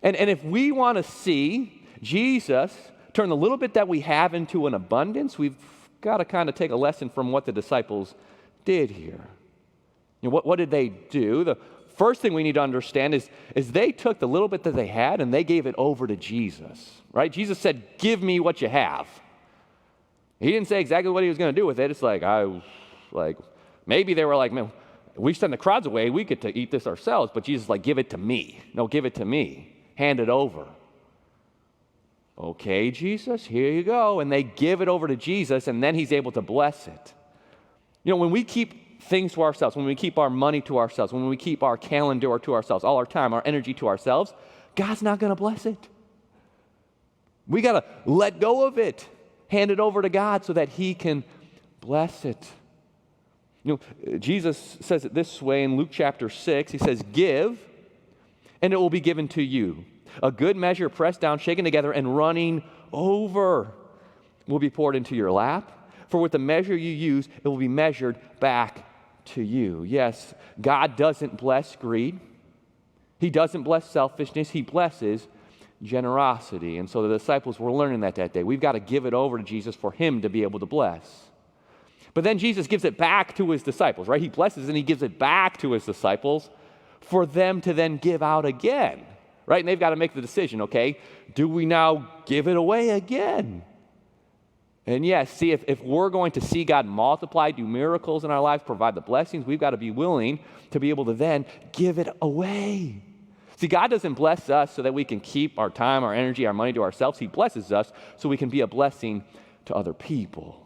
And if we want to see Jesus turn the little bit that we have into an abundance, we've got to kind of take a lesson from what the disciples did here. What did they do? The first thing we need to understand is they took the little bit that they had and they gave it over to Jesus, right? Jesus said, give me what you have. He didn't say exactly what he was going to do with it. It's maybe they were like, man, we send the crowds away, we get to eat this ourselves, but Jesus is like, give it to me. No, give it to me. Hand it over. Okay, Jesus, here you go. And they give it over to Jesus, and then he's able to bless it. When we keep things to ourselves, when we keep our money to ourselves, when we keep our calendar to ourselves, all our time, our energy to ourselves, God's not going to bless it. We got to let go of it, hand it over to God so that he can bless it. Jesus says it this way in Luke chapter 6. He says, give, and it will be given to you. A good measure, pressed down, shaken together, and running over will be poured into your lap. For with the measure you use, it will be measured back to you. Yes, God doesn't bless greed. He doesn't bless selfishness. He blesses generosity. And so the disciples were learning that day. We've got to give it over to Jesus for him to be able to bless. But then Jesus gives it back to his disciples, right? He blesses and he gives it back to his disciples for them to then give out again, right? And they've got to make the decision, okay, do we now give it away again? And yes, see, if we're going to see God multiply, do miracles in our lives, provide the blessings, we've got to be willing to be able to then give it away. See, God doesn't bless us so that we can keep our time, our energy, our money to ourselves. He blesses us so we can be a blessing to other people.